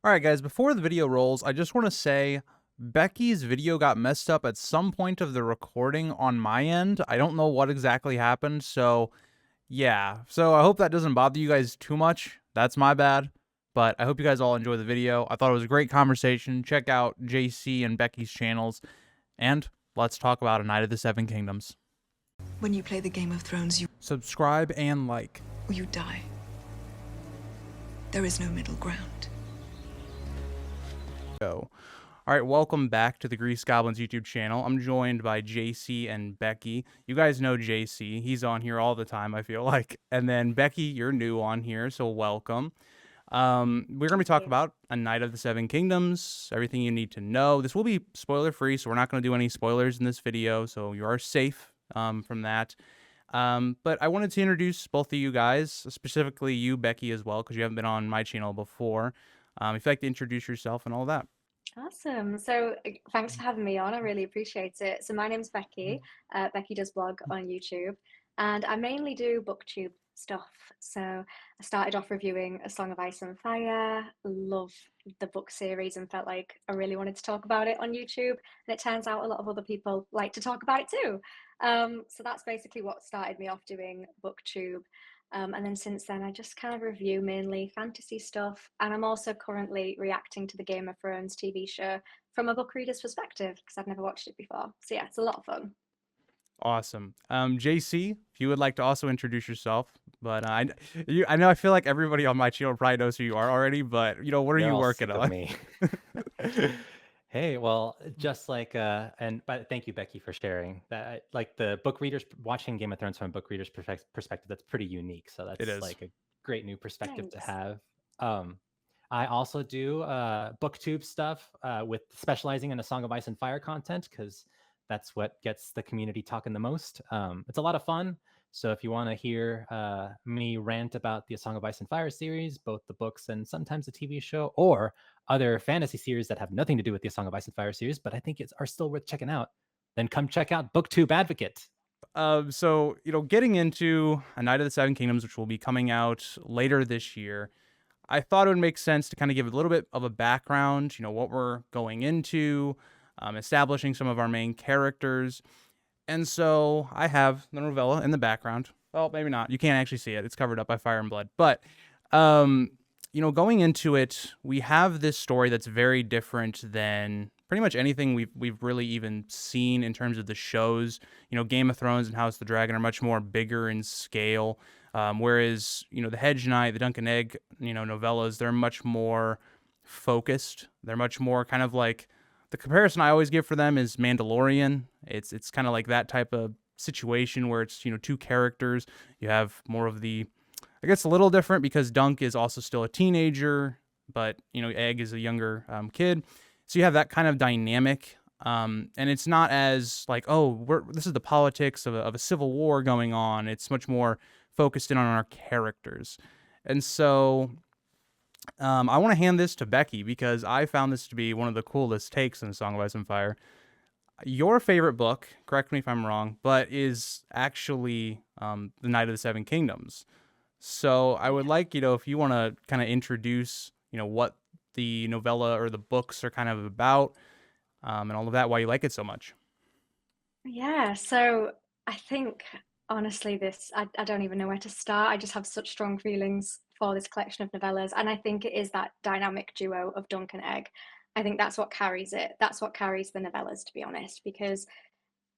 Alright guys, before the video rolls, I just want to say Becky's video got messed up at some point of the recording on my end. I don't know what exactly happened, so yeah. So I hope that doesn't bother you guys too much. That's my bad. But I hope you guys all enjoy the video. I thought it was a great conversation. Check out JC and Becky's channels, and let's talk about A Knight of the Seven Kingdoms. When you play the Game of Thrones, you Subscribe and like. or you die. There is no middle ground. Go. Alright, welcome back to the Grease Goblins YouTube channel. I'm joined by JC and Becky. You guys know JC. He's on here all the time, I feel like. And then Becky, you're new on here, so welcome. We're going to be talking about A Knight of the Seven Kingdoms, everything you need to know. This will be spoiler-free, so we're not going to do any spoilers in this video, so you are safe from that. But I wanted to introduce both of you guys, specifically you, Becky, as well, because you haven't been on my channel before. If you'd like to introduce yourself and all that. Awesome. So thanks for having me on. I really appreciate it. So my name's Becky. Becky does blog on YouTube, and I mainly do booktube stuff. So I started off reviewing A Song of Ice and Fire. Love the book series and felt like I really wanted to talk about it on YouTube. And it turns out a lot of other people like to talk about it too. So that's basically what started me off doing booktube. And then since then, I just kind of review mainly fantasy stuff. And I'm also currently reacting to the Game of Thrones TV show from a book reader's perspective because I've never watched it before. So yeah, it's a lot of fun. Awesome. JC, if you would like to also introduce yourself, but I know I feel like everybody on my channel probably knows who you are already, but what are They're you all working sick of on? me. Hey, well, just like but thank you, Becky, for sharing that. Like the book readers watching Game of Thrones from a book reader's perspective, that's pretty unique. So It that's is. like a great new perspective to Thanks. have. I also do booktube stuff with specializing in A Song of Ice and Fire content because that's what gets the community talking the most. It's a lot of fun. So if you want to hear me rant about the A Song of Ice and Fire series, both the books and sometimes the TV show, or other fantasy series that have nothing to do with the A Song of Ice and Fire series, but I think are still worth checking out, then come check out BookTube Advocate. So getting into A Knight of the Seven Kingdoms, which will be coming out later this year, I thought it would make sense to kind of give a little bit of a background, what we're going into, establishing some of our main characters. And so I have the novella in the background. Well, maybe not. You can't actually see it. It's covered up by fire and blood. But, going into it, we have this story that's very different than pretty much anything we've really even seen in terms of the shows. Game of Thrones and House of the Dragon are much more bigger in scale. Whereas, the Hedge Knight, the Dunk and Egg, novellas, they're much more focused. They're much more kind of like, the comparison I always give for them is Mandalorian. It's kind of like that type of situation where it's, two characters. You have more of the, I guess a little different because Dunk is also still a teenager, but, Egg is a younger kid. So you have that kind of dynamic. And it's not as like, oh, this is the politics of a civil war going on. It's much more focused in on our characters. And so I want to hand this to Becky because I found this to be one of the coolest takes in Song of Ice and Fire. Your favorite book, correct me if I'm wrong, but is actually The Knight of the Seven Kingdoms. So I would like, if you want to kind of introduce, what the novella or the books are kind of about, and all of that, why you like it so much. Yeah, so I think honestly, I don't even know where to start. I just have such strong feelings for this collection of novellas. And I think it is that dynamic duo of Dunk and Egg. I think that's what carries it. That's what carries the novellas, to be honest, because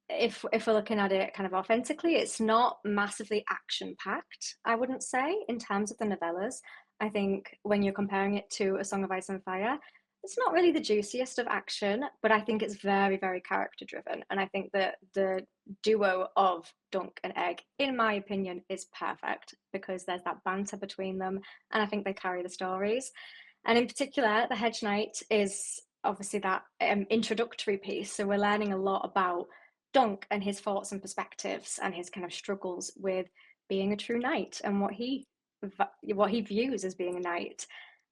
if we're looking at it kind of authentically, it's not massively action packed, I wouldn't say, in terms of the novellas. I think when you're comparing it to A Song of Ice and Fire, it's not really the juiciest of action, but I think it's very, very character driven. And I think that the duo of Dunk and Egg, in my opinion, is perfect because there's that banter between them. And I think they carry the stories. And in particular, The Hedge Knight is obviously that introductory piece. So we're learning a lot about Dunk and his thoughts and perspectives and his kind of struggles with being a true knight and what he views as being a knight,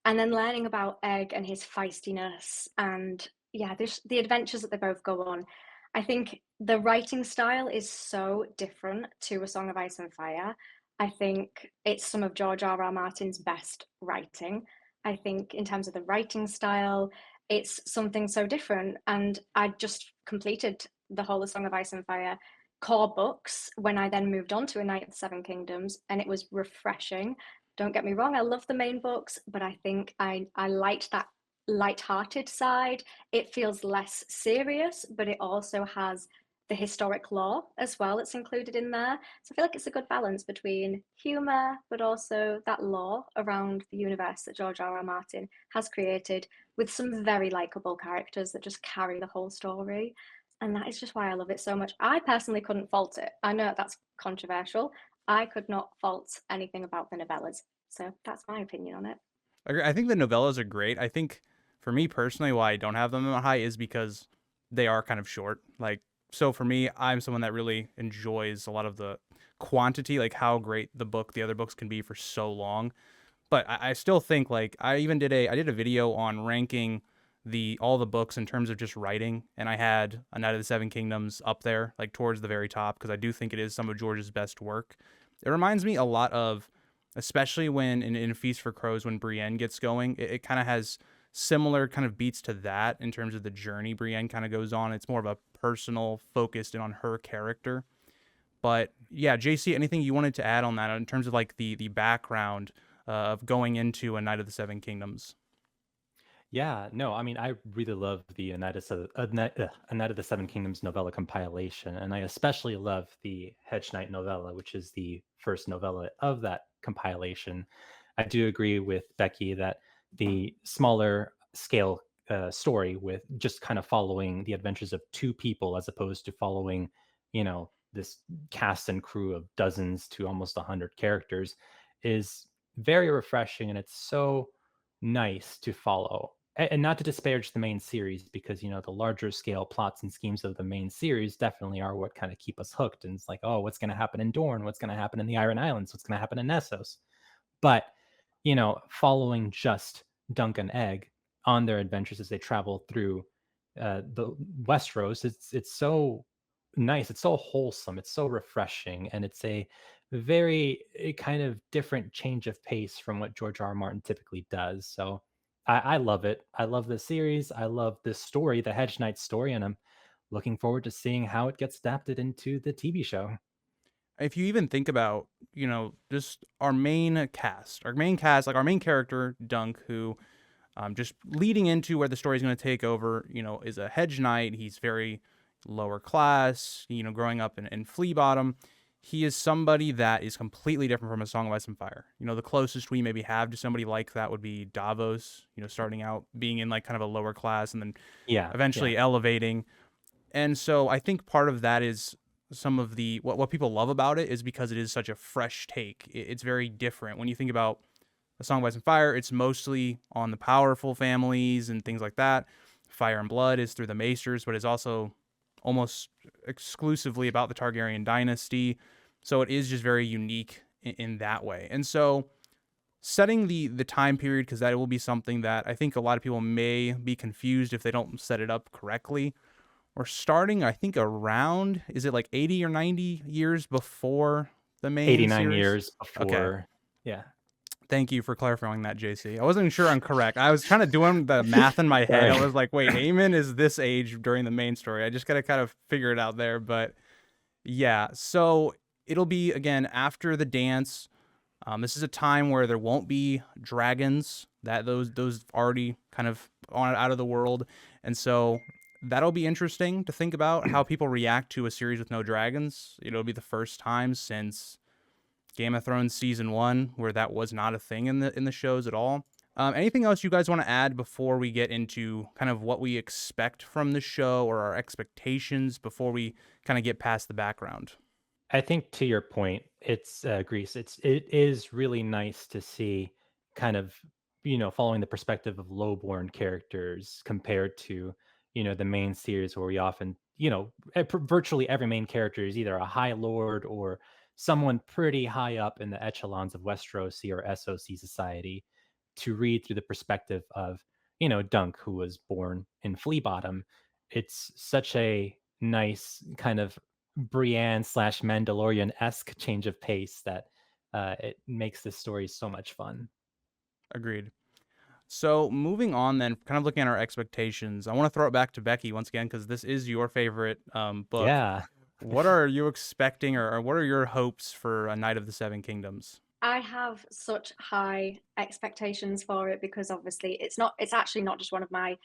and then learning about Egg and his feistiness and the adventures that they both go on. I think the writing style is so different to A Song of Ice and Fire. I think it's some of George R.R. Martin's best writing. I think in terms of the writing style, it's something so different. And I just completed the whole of Song of Ice and Fire core books when I then moved on to A Knight of the Seven Kingdoms, and it was refreshing. Don't get me wrong, I love the main books, but I think I liked that light-hearted side. It feels less serious, but it also has the historic lore as well that's included in there. So I feel like it's a good balance between humor, but also that lore around the universe that George R. R. Martin has created with some very likable characters that just carry the whole story. And that is just why I love it so much. I personally couldn't fault it. I know that's controversial. I could not fault anything about the novellas. So that's my opinion on it. I think the novellas are great. I think for me personally, why I don't have them that high is because they are kind of short. Like, so for me, I'm someone that really enjoys a lot of the quantity, like how great the other books can be for so long. But I still think like I did a video on ranking all the books in terms of just writing, and I had A Knight of the Seven Kingdoms up there, like towards the very top, because I do think it is some of George's best work. It reminds me a lot of, especially when in Feast for Crows, when Brienne gets going, it kind of has similar kind of beats to that in terms of the journey Brienne kind of goes on. It's more of a personal focused and on her character. But yeah, JC, anything you wanted to add on that in terms of like the background of going into A Knight of the Seven Kingdoms? Yeah, no, I mean, I really love the A Knight of the Seven Kingdoms novella compilation, and I especially love the Hedge Knight novella, which is the first novella of that compilation. I do agree with Becky that the smaller scale story with just kind of following the adventures of two people as opposed to following, this cast and crew of dozens to almost 100 characters is very refreshing, and it's so nice to follow. And not to disparage the main series, because the larger scale plots and schemes of the main series definitely are what kind of keep us hooked. And it's like, oh, what's going to happen in Dorne? What's going to happen in the Iron Islands? What's going to happen in Nessos? But following just Dunk and Egg on their adventures as they travel through the Westeros, it's so nice. It's so wholesome. It's so refreshing, and it's a very kind of different change of pace from what George R. R. Martin typically does. So I love it. I love the series. I love this story, the Hedge Knight story, and I'm looking forward to seeing how it gets adapted into the TV show. If you even think about, just like our main character, Dunk, who just leading into where the story is going to take over, is a hedge knight. He's very lower class, growing up in Flea Bottom. He is somebody that is completely different from A Song of Ice and Fire. The closest we maybe have to somebody like that would be Davos, starting out being in like kind of a lower class and then Yeah, eventually elevating. And so I think part of that is some of the what people love about it is because it is such a fresh take. It's very different. When you think about A Song of Ice and Fire, it's mostly on the powerful families and things like that. Fire and Blood is through the Maesters, but it's also almost exclusively about the Targaryen dynasty. So it is just very unique in that way. And so setting the time period, because that will be something that I think a lot of people may be confused if they don't set it up correctly. We're starting, I think, around, is it like 80 or 90 years before the main 89 series? years Okay. before. Yeah. Thank you for clarifying that, JC. I wasn't sure I'm correct. I was kind of doing the math in my head. I was like, wait, Aemon is this age during the main story. I just got to kind of figure it out there. But yeah, so it'll be, again, after the dance. This is a time where there won't be dragons. That those already kind of on out of the world. And so that'll be interesting to think about how people react to a series with no dragons. It'll be the first time since Game of Thrones season 1 where that was not a thing in the shows at all. Anything else you guys want to add before we get into kind of what we expect from the show or our expectations before we kind of get past the background? I think to your point, it's Greece. It is really nice to see kind of following the perspective of lowborn characters compared to the main series where we often virtually every main character is either a high lord or someone pretty high up in the echelons of Westerosi or SOC society. To read through the perspective of Dunk, who was born in Flea Bottom, it's such a nice kind of Brienne slash Mandalorian esque change of pace that it makes this story so much fun. Agreed. So moving on, then, kind of looking at our expectations, I want to throw it back to Becky once again because this is your favorite book. Yeah. What are you expecting, or what are your hopes for A Knight of the Seven Kingdoms? I have such high expectations for it because obviously it's actually not just one of my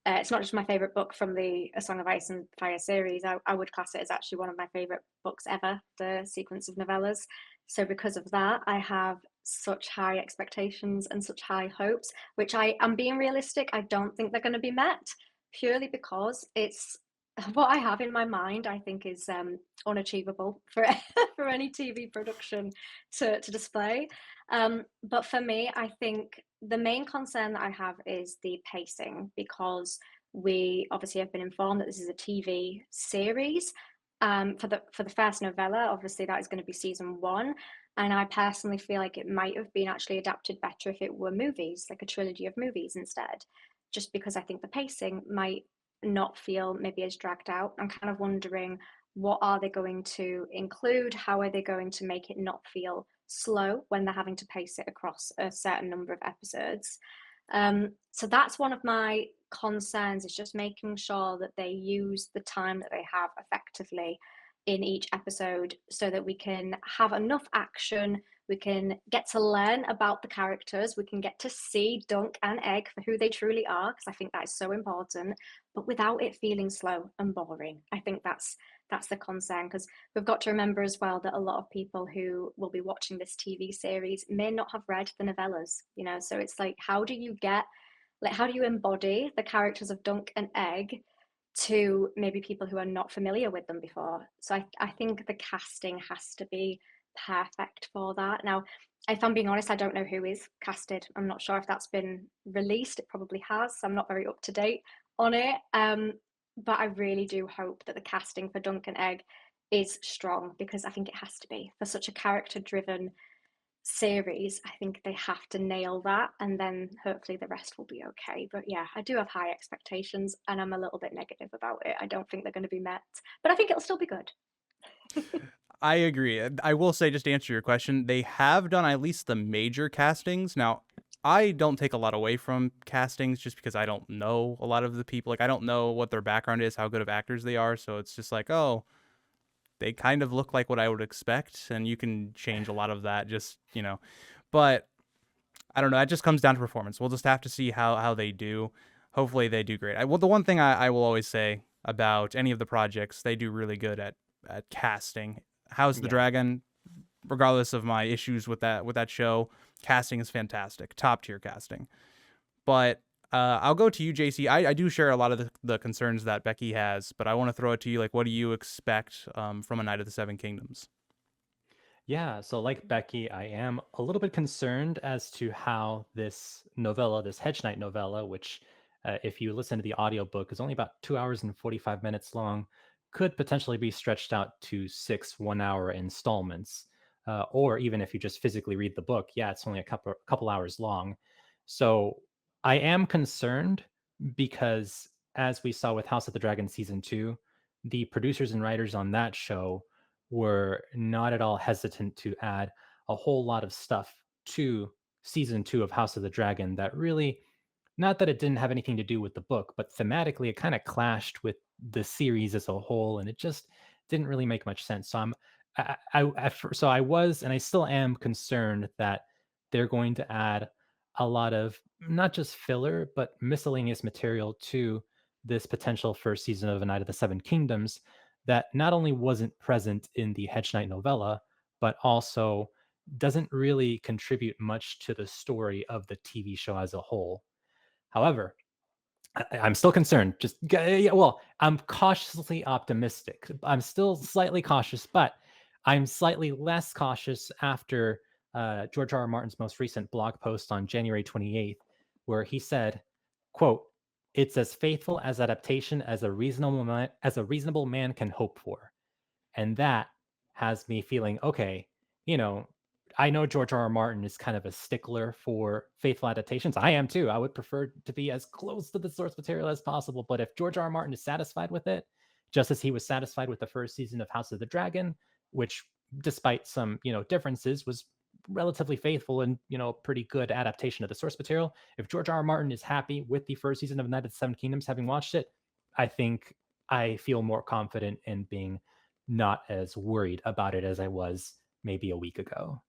it's not just my favorite book from the A Song of Ice and Fire series. I would class it as actually one of my favorite books ever, the sequence of novellas. So because of that, I have such high expectations and such high hopes, which I am being realistic. I don't think they're going to be met purely because it's what I have in my mind. I think is unachievable for for any TV production to display. But for me, I think the main concern that I have is the pacing because we obviously have been informed that this is a TV series. For the first novella, obviously that is going to be season one, and I personally feel like it might have been actually adapted better if it were movies, like a trilogy of movies instead. Just because I think the pacing might not feel maybe as dragged out. I'm kind of wondering what are they going to include? How are they going to make it not feel slow when they're having to pace it across a certain number of episodes? So that's one of my concerns is just making sure that they use the time that they have effectively in each episode so that we can have enough action, we can get to learn about the characters, we can get to see Dunk and Egg for who they truly are, because I think that is so important, but without it feeling slow and boring. I think that's the concern, because we've got to remember as well that a lot of people who will be watching this TV series may not have read the novellas, you know, so it's like how do you embody the characters of Dunk and Egg to maybe people who are not familiar with them before? So I think the casting has to be perfect for that. Now, if I'm being honest, I don't know who is casted. I'm not sure if that's been released. It probably has. So I'm not very up to date on it. But I really do hope that the casting for Dunk and Egg is strong because I think it has to be for such a character driven series. I think they have to nail that, and then hopefully the rest will be okay. But yeah, I do have high expectations, and I'm a little bit negative about it. I don't think they're going to be met, but I think it'll still be good. I agree. I will say, just to answer your question, they have done at least the major castings. Now, I don't take a lot away from castings just because I don't know a lot of the people. Like, I don't know what their background is, how good of actors they are. So it's just like, oh, they kind of look like what I would expect. And you can change a lot of that just, But I don't know. It just comes down to performance. We'll just have to see how they do. Hopefully, they do great. Well, the one thing I will always say about any of the projects, they do really good at casting. House of the Yeah. Dragon, regardless of my issues with that show, casting is fantastic, top tier casting. But I'll go to you, JC. I do share a lot of the concerns that Becky has, but I want to throw it to you. Like, what do you expect from A Knight of the Seven Kingdoms? Yeah, so like Becky, I am a little bit concerned as to how this novella, this Hedge Knight novella, which, if you listen to the audiobook, is only about 2 hours and 45 minutes long, could potentially be stretched out to 6 1-hour installments. Or even if you just physically read the book, yeah, it's only a couple hours long. So I am concerned because, as we saw with House of the Dragon season 2, the producers and writers on that show were not at all hesitant to add a whole lot of stuff to season 2 of House of the Dragon that really, not that it didn't have anything to do with the book, but thematically it kind of clashed with the series as a whole, and it just didn't really make much sense. So so I was, and I still am concerned that they're going to add a lot of not just filler, but miscellaneous material to this potential first season of A Knight of the Seven Kingdoms that not only wasn't present in the Hedge Knight novella, but also doesn't really contribute much to the story of the TV show as a whole. However, I'm still concerned. Yeah, well, I'm cautiously optimistic. I'm still slightly cautious, but I'm slightly less cautious after George R. R. Martin's most recent blog post on January 28th, where he said, "quote It's as faithful as adaptation as a reasonable man can hope for." And that has me feeling, okay, you know, I know George R. R. Martin is kind of a stickler for faithful adaptations. I am too. I would prefer to be as close to the source material as possible. But if George R. R. Martin is satisfied with it, just as he was satisfied with the first season of House of the Dragon, which, despite some, differences, was relatively faithful and pretty good adaptation of the source material. If George R. R. Martin is happy with the first season of Night of the Seven Kingdoms, having watched it, I think I feel more confident in being not as worried about it as I was maybe a week ago.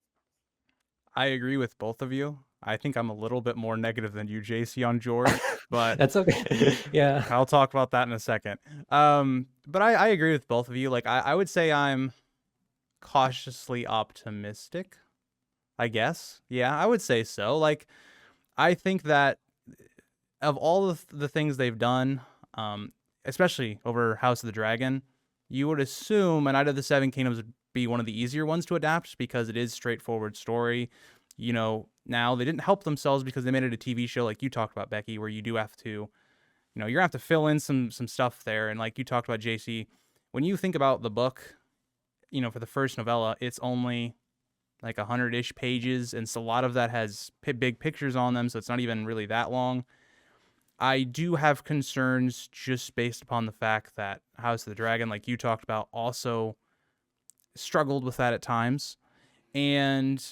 I agree with both of you. I think I'm a little bit more negative than you, JC, on George, but That's okay. Yeah. I'll talk about that in a second. But I agree with both of you. Like, I would say I'm cautiously optimistic, I guess. Yeah, I would say so. Like, I think that of all of the things they've done, especially over House of the Dragon, you would assume A Knight of the Seven Kingdoms would be one of the easier ones to adapt because it is straightforward story. Now they didn't help themselves because they made it a TV show like you talked about, Becky, where you do have to, you're gonna have to fill in some stuff there. And like you talked about, JC, when you think about the book, for the first novella, it's only like 100-ish pages, and so a lot of that has big pictures on them, so it's not even really that long. I do have concerns just based upon the fact that House of the Dragon, like you talked about, also struggled with that at times. And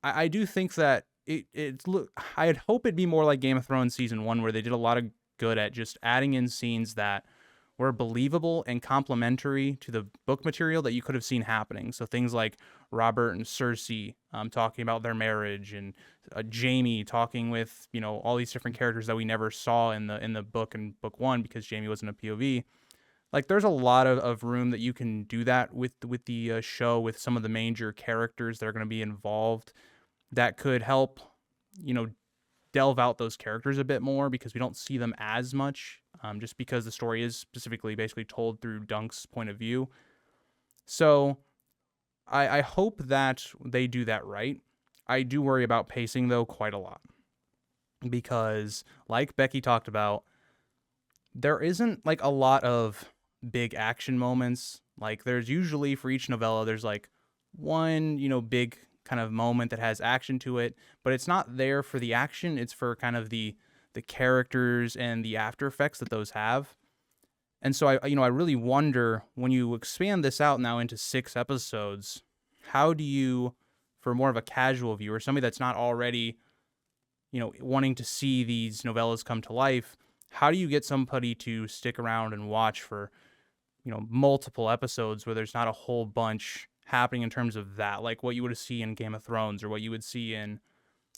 I do think that I'd hope it'd be more like Game of Thrones season 1, where they did a lot of good at just adding in scenes that were believable and complementary to the book material that you could have seen happening. So things like Robert and Cersei talking about their marriage, and Jaime talking with all these different characters that we never saw in the book and book 1 because Jaime wasn't a POV. Like, there's a lot of room that you can do that with the show, with some of the major characters that are going to be involved, that could help delve out those characters a bit more, because we don't see them as much, just because the story is specifically basically told through Dunk's point of view. So I hope that they do that right. I do worry about pacing, though, quite a lot, because like Becky talked about, there isn't like a lot of big action moments. Like, there's usually, for each novella, there's like one big kind of moment that has action to it, but it's not there for the action. It's for kind of the characters and the after effects that those have. And so I really wonder, when you expand this out now into 6 episodes, how do you, for more of a casual viewer, somebody that's not already wanting to see these novellas come to life, how do you get somebody to stick around and watch for multiple episodes where there's not a whole bunch happening in terms of that, like what you would see in Game of Thrones or what you would see in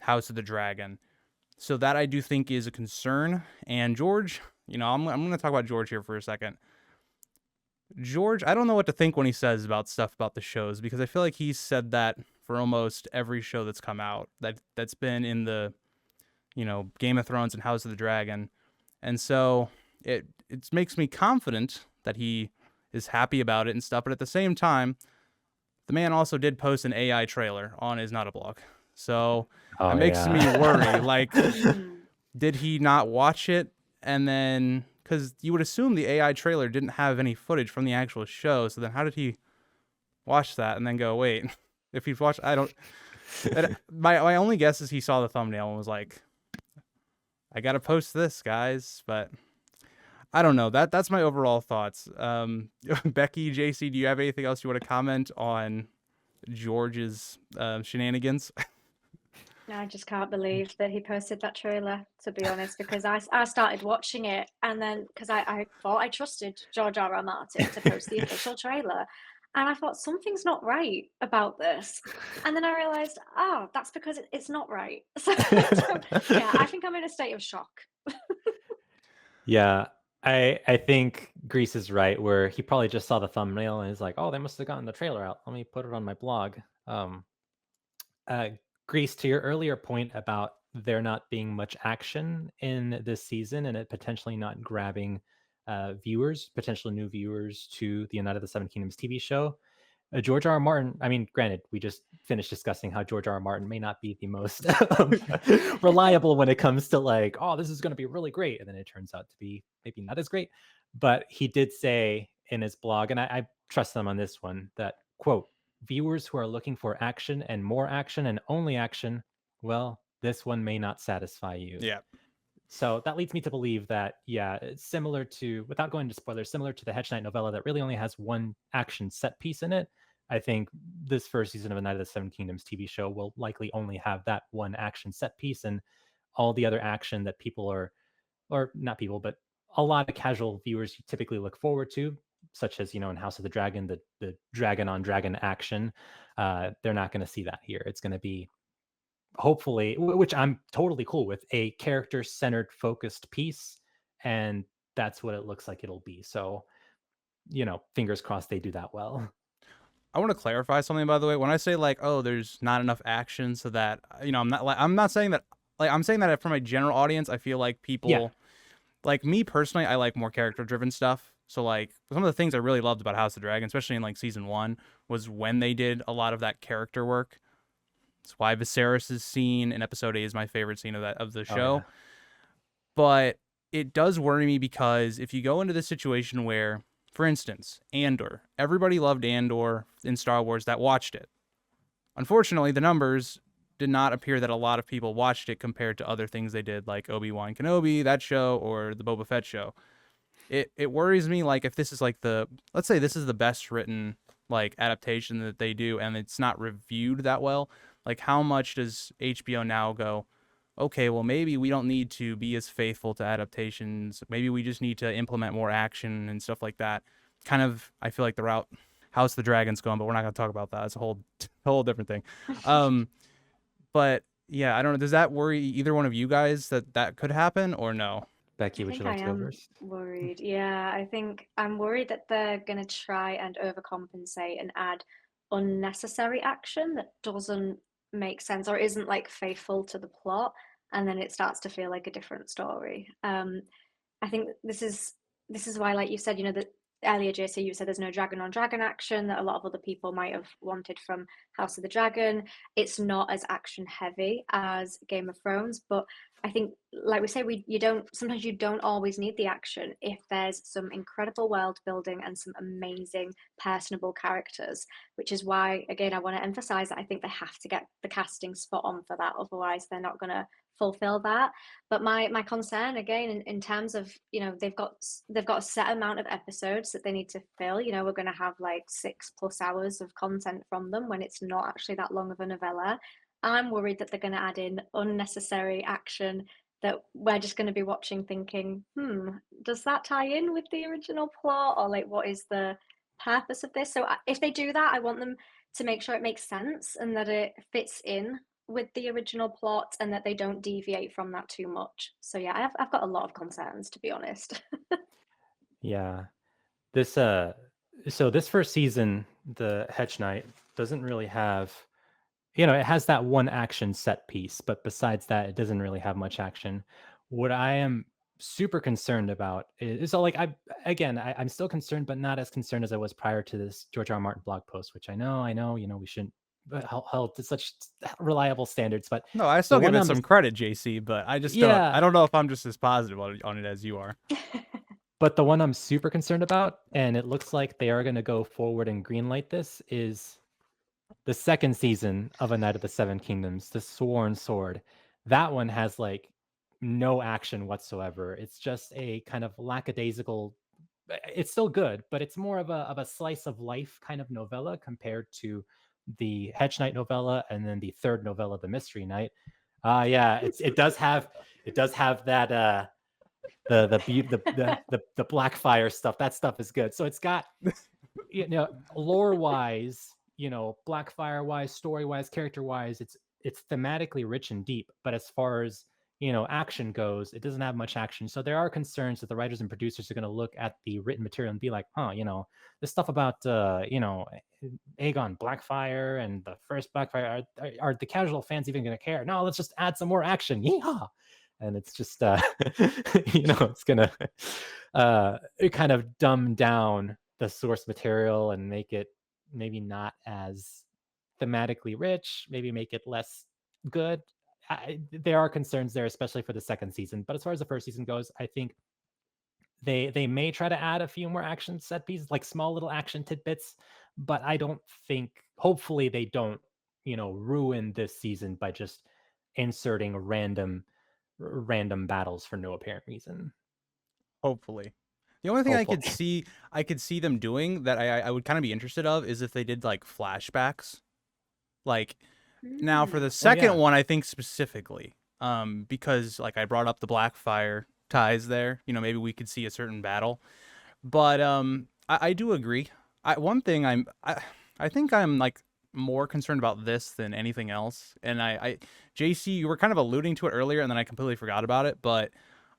House of the Dragon? So that, I do think, is a concern. And George, I'm going to talk about George here for a second. George, I don't know what to think when he says about stuff about the shows, because I feel like he's said that for almost every show that's come out that's been in the Game of Thrones and House of the Dragon. And so it makes me confident that he is happy about it and stuff. But at the same time, the man also did post an AI trailer on his Not a Blog. So it makes me worry. Like, did he not watch it? And then, because you would assume the AI trailer didn't have any footage from the actual show. So then how did he watch that and then go, wait, if he's watched, I don't. My only guess is he saw the thumbnail and was like, I got to post this, guys. But I don't know. That's my overall thoughts. Becky, JC, do you have anything else you want to comment on George's shenanigans? No, I just can't believe that he posted that trailer, to be honest, because I started watching it, and then because I thought I trusted George R. R. Martin to post the official trailer, and I thought something's not right about this, and then I realized, oh, that's because it's not right. So yeah, I think I'm in a state of shock. Yeah, I think Grease is right, where he probably just saw the thumbnail and is like, oh, they must have gotten the trailer out. Let me put it on my blog. Grease, to your earlier point about there not being much action in this season and it potentially not grabbing potential new viewers to the United of the Seven Kingdoms TV show, George R. R. Martin, I mean, granted, we just finished discussing how George R. R. Martin may not be the most reliable when it comes to like, oh, this is going to be really great. And then it turns out to be maybe not as great. But he did say in his blog, and I trust them on this one, that, quote, viewers who are looking for action and more action and only action, well, this one may not satisfy you. Yeah. So that leads me to believe that, yeah, it's similar to, without going into spoilers, similar to the Hedge Knight novella that really only has one action set piece in it. I think this first season of A Night of the Seven Kingdoms TV show will likely only have that one action set piece, and all the other action that people are, or not people, but a lot of casual viewers typically look forward to, such as, in House of the Dragon, the dragon on dragon action. They're not going to see that here. It's going to be, hopefully, which I'm totally cool with, a character centered, focused piece, and that's what it looks like it'll be. So, fingers crossed they do that well. I want to clarify something, by the way. When I say like, oh, there's not enough action, so that I'm not saying that. Like, I'm saying that from a general audience, I feel like Yeah. people, like me personally, I like more character driven stuff. So like some of the things I really loved about House of the Dragon, especially in like season 1, was when they did a lot of that character work. That's why Viserys' scene in episode 8 is my favorite scene of the Oh, show. yeah. But it does worry me because if you go into this situation where, for instance, Andor, everybody loved Andor in Star Wars that watched it. Unfortunately, the numbers did not appear that a lot of people watched it compared to other things they did, like Obi-Wan Kenobi, that show, or the Boba Fett show. It worries me, like, if this is like let's say this is the best written like adaptation that they do and it's not reviewed that well, like how much does HBO now go, okay, well, maybe we don't need to be as faithful to adaptations. Maybe we just need to implement more action and stuff like that. Kind of, I feel like the route House of the Dragon's going, but we're not going to talk about that. It's a whole different thing. But yeah, I don't know. Does that worry either one of you guys that could happen or no? Becky, I would you think I like to go am first? worried. Yeah, I think I'm worried that they're going to try and overcompensate and add unnecessary action that doesn't make sense or isn't like faithful to the plot, and then it starts to feel like a different story. I think this is why, like you said, that earlier, JC, you said there's no dragon on dragon action that a lot of other people might have wanted from House of the Dragon. It's not as action heavy as Game of Thrones, but I think, like we say, sometimes you don't always need the action if there's some incredible world building and some amazing personable characters, which is why, again, I want to emphasize that I think they have to get the casting spot on for that. Otherwise, they're not going to fulfill that. But my concern, again, in terms of, they've got a set amount of episodes that they need to fill. We're going to have like 6+ hours of content from them when it's not actually that long of a novella. I'm worried that they're going to add in unnecessary action that we're just going to be watching thinking, does that tie in with the original plot, or like what is the purpose of this? So if they do that, I want them to make sure it makes sense and that it fits in with the original plot and that they don't deviate from that too much. So yeah, I've got a lot of concerns, to be honest. Yeah. This so this first season, the Hedge Knight doesn't really have, it has that one action set piece, but besides that, it doesn't really have much action. What I am super concerned about is, so like, I'm still concerned, but not as concerned as I was prior to this George R. R. Martin blog post, which I know, we shouldn't held to such reliable standards, but No, I the still give one it I'm some credit, JC, but I just don't. I yeah, don't know if I'm just as positive on it as you are. but the one I'm super concerned about, and it looks like they are going to go forward and greenlight this, is the second season of A Night of the Seven Kingdoms, The Sworn Sword. That one has like no action whatsoever. It's just a kind of lackadaisical. It's still good, but it's more of a slice of life kind of novella compared to the Hedge Knight novella and then the third novella, The Mystery Knight. Yeah, it does have that the Blackfire stuff. That stuff is good. So it's got, lore wise, Blackfire wise, story wise, character wise, it's thematically rich and deep. But as far as action goes, it doesn't have much action. So there are concerns that the writers and producers are going to look at the written material and be like, this stuff about Aegon Blackfire and the first Blackfire, are the casual fans even going to care? No, let's just add some more action. Yeehaw! And it's just it's gonna kind of dumb down the source material and make it maybe not as thematically rich, maybe make it less good. There are concerns there, especially for the second season. But as far as the first season goes, I think they may try to add a few more action set pieces, like small little action tidbits. But I don't think, hopefully they don't, ruin this season by just inserting random battles for no apparent reason. Hopefully. The only thing Hopefully. I could see them doing that I would kind of be interested of is if they did like flashbacks. Like now for Mm. the Oh second yeah. one, I think specifically, because like I brought up the Blackfire ties there. You know, maybe we could see a certain battle. But I do agree. One thing I think I'm like more concerned about this than anything else. And JC, you were kind of alluding to it earlier, and then I completely forgot about it. But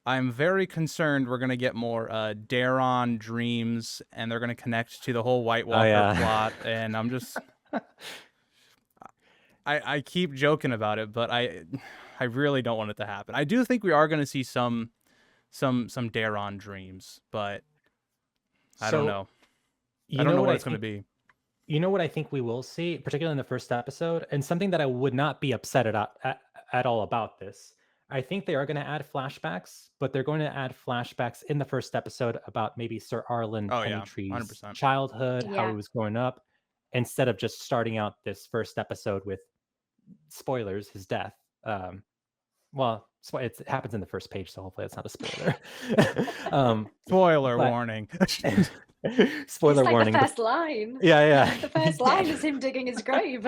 I'm very concerned we're gonna get more Daron dreams, and they're gonna connect to the whole White Oh Walker yeah. plot. And I keep joking about it, but I really don't want it to happen. I do think we are gonna see some Daron dreams, but I don't So know. I you don't know know what what I it's going to think be. you know what I think we will see, particularly in the first episode, and something that I would not be upset at all about this. I think they are going to add flashbacks, but they're going to add flashbacks in the first episode about maybe Sir Arlen Oh yeah, Pennytree's 100%. childhood, how he Yeah. was growing up, instead of just starting out this first episode with spoilers, his death. Well, it happens in the first page, so hopefully that's not a spoiler. Spoiler But warning. It's spoiler like the warning. first line. Yeah, The yeah, he's first line dead. is him digging his grave.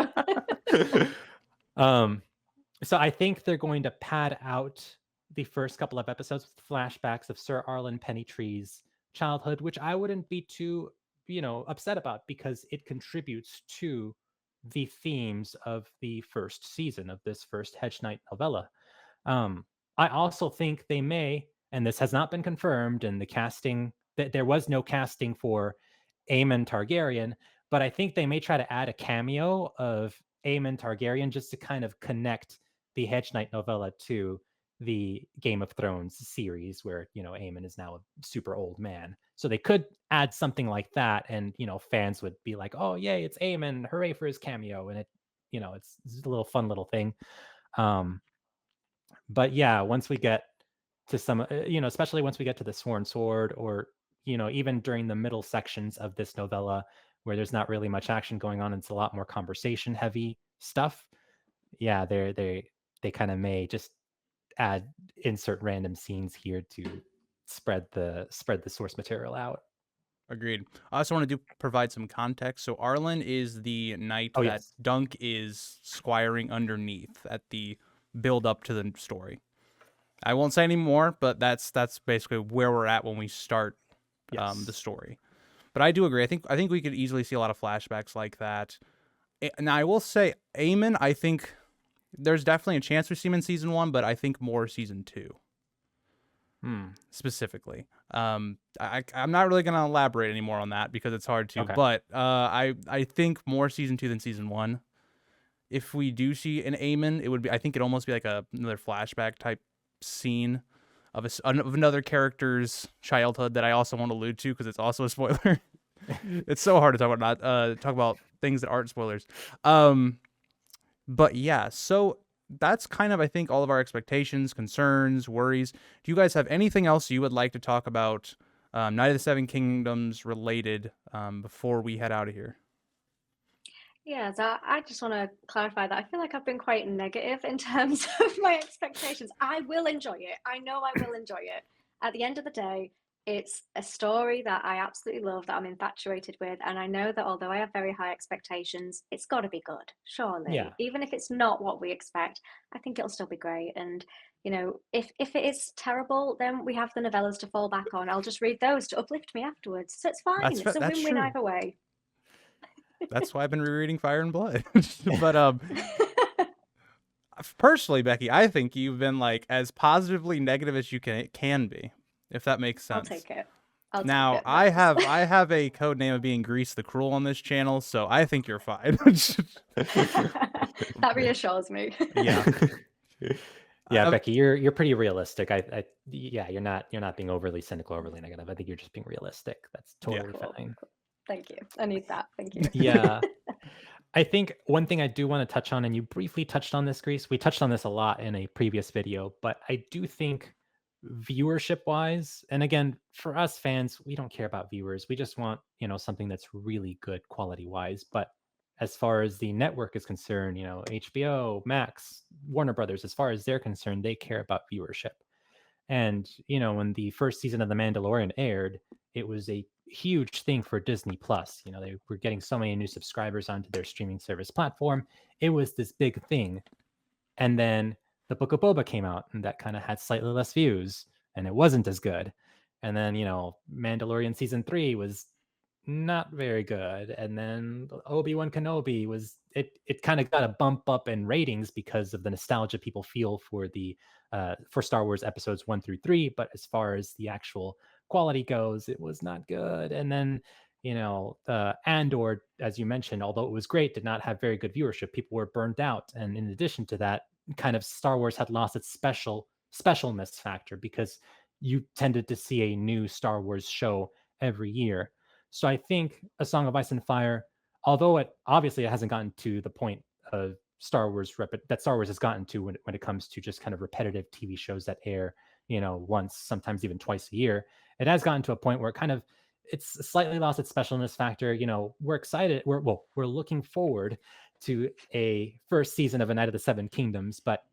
um, so I think they're going to pad out the first couple of episodes with flashbacks of Sir Arlen Pennytree's childhood, which I wouldn't be too, upset about because it contributes to the themes of the first season of this first Hedge Knight novella. Um, I also think they may, and this has not been confirmed, and the casting that there was no casting for Aemon Targaryen, but I think they may try to add a cameo of Aemon Targaryen just to kind of connect the Hedge Knight novella to the Game of Thrones series, where Aemon is now a super old man. So they could add something like that, and fans would be like, "Oh, yay, it's Aemon! Hooray for his cameo!" And it's a little fun little thing. Um, but yeah, once we get to some, especially once we get to the Sworn Sword, or even during the middle sections of this novella, where there's not really much action going on, it's a lot more conversation heavy stuff. Yeah, they kind of may just insert random scenes here to spread the source material out. Agreed. I also want to provide some context. So Arlen is the knight Oh that yes. Dunk is squiring underneath at the build up to the story. I won't say any more, but that's basically where we're at when we start the Yes. story. But I do agree. I think we could easily see a lot of flashbacks like that. Now I will say, Aemon, I think there's definitely a chance we see him in season 1, but I think more season 2 specifically. I'm not really gonna elaborate anymore on that because it's hard to. Okay. But I think more season 2 than season 1. If we do see an Aemon, it would be, I think it'd almost be like another flashback type scene of of another character's childhood that I also won't allude to because it's also a spoiler. It's so hard to talk about things that aren't spoilers. But yeah, so that's kind of, I think, all of our expectations, concerns, worries. Do you guys have anything else you would like to talk about, Night of the Seven Kingdoms related, before we head out of here? Yeah, so I just want to clarify that I feel like I've been quite negative in terms of my expectations. I will enjoy it. I know I will enjoy it. At the end of the day, it's a story that I absolutely love, that I'm infatuated with, and I know that although I have very high expectations, it's got to be good, surely. Yeah. Even if it's not what we expect, I think it'll still be great. And if it is terrible, then we have the novellas to fall back on. I'll just read those to uplift me afterwards. So it's fine. It's a That's win-win true. either way. That's why I've been rereading Fire and Blood. But personally, Becky, I think you've been like as positively negative as you can be, if that makes I'll sense. take it. I'll take Now, it. Thanks. I have a code name of being Grease the Cruel on this channel, so I think you're fine. That reassures me. Yeah. Yeah, Um, Becky, you're pretty realistic. Yeah, you're not being overly cynical, overly negative. I think you're just being realistic. That's Yeah. totally Cool. fine. Thank you. I need that. Thank you. Yeah. I think one thing I do want to touch on, and you briefly touched on this, Grease, we touched on this a lot in a previous video, but I do think viewership wise, and again, for us fans, we don't care about viewers. We just want, something that's really good quality wise. But as far as the network is concerned, HBO, Max, Warner Brothers, as far as they're concerned, they care about viewership. And, when the first season of The Mandalorian aired, it was a huge thing for Disney Plus. They were getting so many new subscribers onto their streaming service platform. It was this big thing. And then The Book of Boba came out, and that kind of had slightly less views, and it wasn't as good. And then, Mandalorian season 3 was not very good. And then Obi-Wan Kenobi it kind of got a bump up in ratings because of the nostalgia people feel for for Star Wars episodes 1 through 3, but as far as the actual quality goes, it was not good. And then, Andor, as you mentioned, although it was great, did not have very good viewership. People were burned out. And in addition to that, kind of Star Wars had lost its specialness factor because you tended to see a new Star Wars show every year. So I think A Song of Ice and Fire, although it hasn't gotten to the point of that Star Wars has gotten to when it comes to just kind of repetitive TV shows that air, once, sometimes even twice a year, it has gotten to a point where it's slightly lost its specialness factor. We're excited. We're looking forward to a first season of A Night of the Seven Kingdoms, but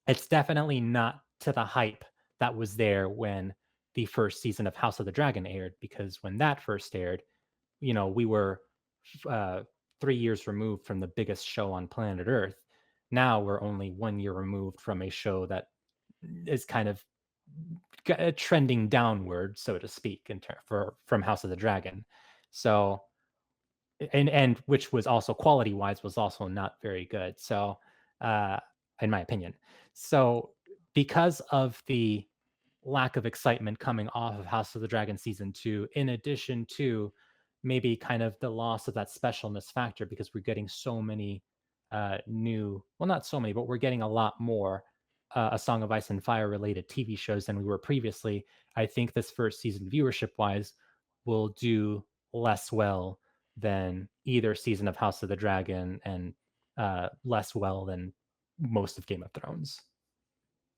it's definitely not to the hype that was there when the first season of House of the Dragon aired, because when that first aired, we were 3 years removed from the biggest show on planet Earth. Now we're only 1 year removed from a show that is kind of trending downward, so to speak, from House of the Dragon. So, and which was also quality wise was also not very good. So, in my opinion, so because of the lack of excitement coming off of House of the Dragon season 2, in addition to maybe kind of the loss of that specialness factor, because we're getting so many not so many, but we're getting a lot more A Song of Ice and Fire related TV shows than we were previously. I think this first season, viewership wise, will do less well than either season of House of the Dragon, and less well than most of Game of Thrones.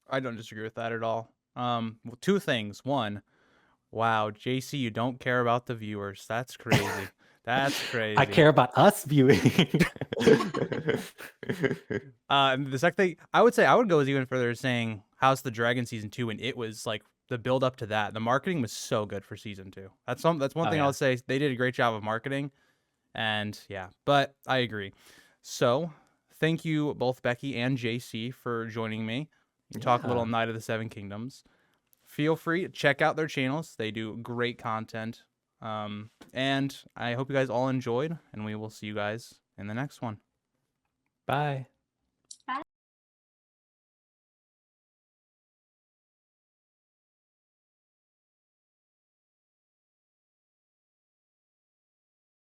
I don't disagree with that at all. Well, two things. One, wow, JC, you don't care about the viewers. That's crazy. That's crazy. I care about us viewing. And the second thing, I would go even further, saying House of the Dragon season 2, and it was like the build up to that. The marketing was so good for season 2. That's one thing yeah. I'll say. They did a great job of marketing, and yeah, but I agree. So thank you both, Becky and JC, for joining me. We talk a little Night of the Seven Kingdoms. Feel free to check out their channels. They do great content. And I hope you guys all enjoyed, and we will see you guys in the next one. Bye.